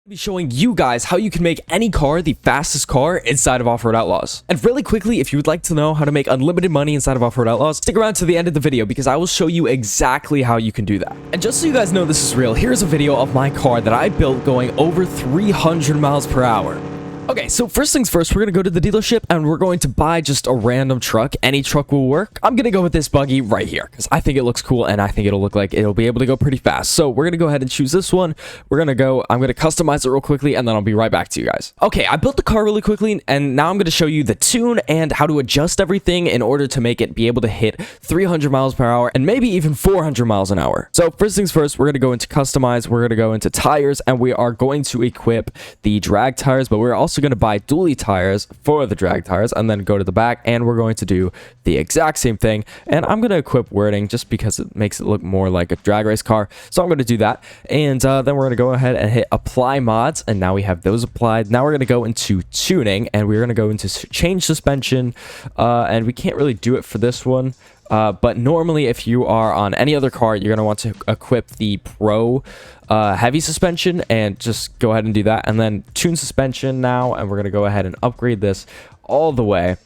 Be showing you guys how you can make any car the fastest car inside of Offroad Outlaws. And really quickly, if you would like to know how to make unlimited money inside of Offroad Outlaws, stick around to the end of the video because I will show you exactly how you can do that. And just so you guys know this is real, here's a video of my car that I built going over 300 miles per hour. Okay, so first things first, we're going to go to the dealership and we're going to buy just a random truck. Any truck will work. I'm going to go with this buggy right here because I think it looks cool and I think it'll look like it'll be able to go pretty fast. So we're going to go ahead and choose this one. I'm going to customize it real quickly and then I'll be right back to you guys. Okay, I built the car really quickly and now I'm going to show you the tune and how to adjust everything in order to make it be able to hit 300 miles per hour and maybe even 400 miles an hour. So first things first, we're going to go into customize, we're going to go into tires, and we are going to equip the drag tires, but we're also going to buy dually tires for the drag tires and then go to the back and we're going to do the exact same thing. And I'm going to equip wording just because it makes it look more like a drag race car. So I'm going to do that. And then we're going to go ahead and hit apply mods. And now we have those applied. Now we're going to go into tuning and we're going to go into change suspension. And we can't really do it for this one. But normally if you are on any other car, you're going to want to equip the Pro heavy suspension and just go ahead and do that. And then tune suspension now, and we're going to go ahead and upgrade this all the way.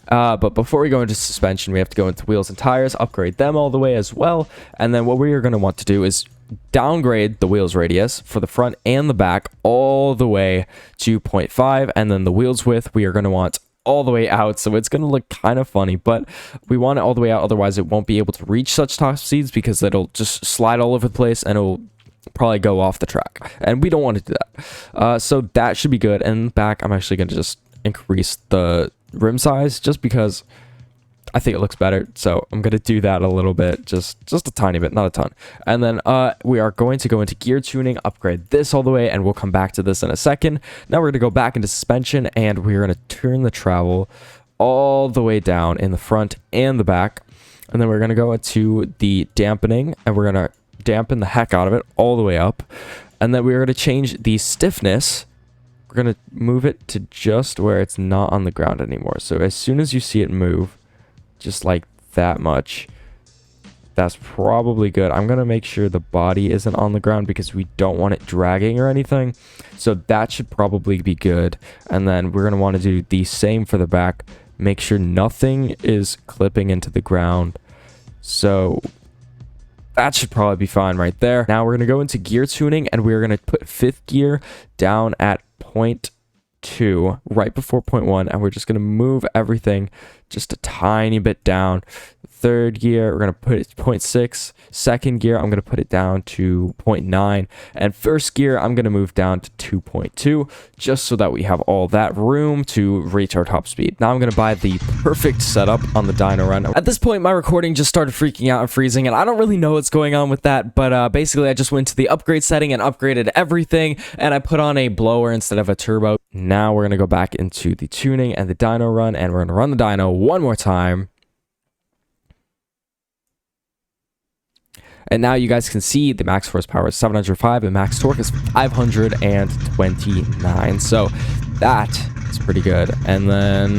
But before we go into suspension, we have to go into wheels and tires, upgrade them all the way as well. And then what we are going to want to do is downgrade the wheels radius for the front and the back all the way to 0.5. And then the wheels width, we are going to want all the way out, so it's going to look kind of funny, but we want it all the way out, otherwise it won't be able to reach such top speeds because it'll just slide all over the place and it'll probably go off the track, and we don't want to do that. So that should be good. And back, I'm actually going to just increase the rim size just because I think it looks better, so I'm going to do that a little bit, just a tiny bit, not a ton. And then we are going to go into gear tuning, upgrade this all the way, and we'll come back to this in a second. Now we're going to go back into suspension, and we're going to turn the travel all the way down in the front and the back. And then we're going to go into the dampening, and we're going to dampen the heck out of it all the way up. And then we're going to change the stiffness. We're going to move it to just where it's not on the ground anymore. So as soon as you see it move, just like that much, that's probably good. I'm gonna make sure the body isn't on the ground because we don't want it dragging or anything, so that should probably be good. And then we're gonna want to do the same for the back, make sure nothing is clipping into the ground, so that should probably be fine right there. Now we're gonna go into gear tuning and we're gonna put fifth gear down at 0.2 right before 0.1, and we're just going to move everything just a tiny bit down. Third gear, we're going to put it 0.6. Second gear, I'm going to put it down to 0.9. And first gear, I'm going to move down to 2.2 just so that we have all that room to reach our top speed. Now I'm going to buy the perfect setup on the dyno run. At this point, my recording just started freaking out and freezing, and I don't really know what's going on with that, but basically I just went to the upgrade setting and upgraded everything, and I put on a blower instead of a turbo. Now we're going to go back into the tuning and the dyno run, and we're going to run the dyno one more time. And now you guys can see the max horsepower is 705 and max torque is 529. So that is pretty good. And then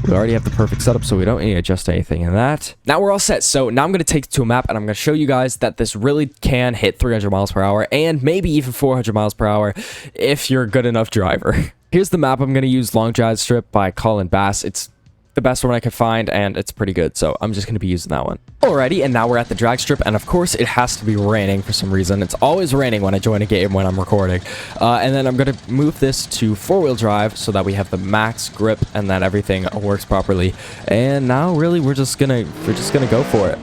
we already have the perfect setup, so we don't need to adjust anything in that. Now we're all set. So now I'm going to take it to a map and I'm going to show you guys that this really can hit 300 miles per hour and maybe even 400 miles per hour if you're a good enough driver. Here's the map. I'm going to use Long Drive Strip by Colin Bass. It's the best one I could find and it's pretty good, so I'm just going to be using that one. Alrighty, and now we're at the drag strip, and of course it has to be raining for some reason. It's always raining when I join a game when I'm recording. And then I'm going to move this to four-wheel drive so that we have the max grip and that everything works properly. And now really we're just gonna go for it.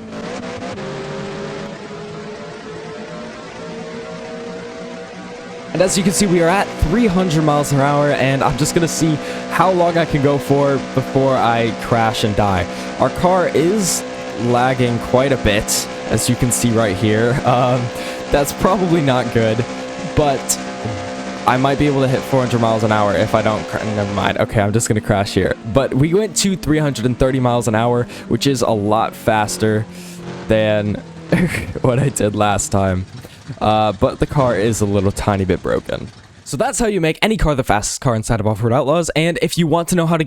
And as you can see, we are at 300 miles per hour, and I'm just going to see how long I can go for before I crash and die. Our car is lagging quite a bit, as you can see right here. That's probably not good, but I might be able to hit 400 miles an hour if I don't never mind. Okay, I'm just going to crash here. But we went to 330 miles an hour, which is a lot faster than what I did last time. But the car is a little tiny bit broken. So that's how you make any car the fastest car inside of Offroad Outlaws, and if you want to know how to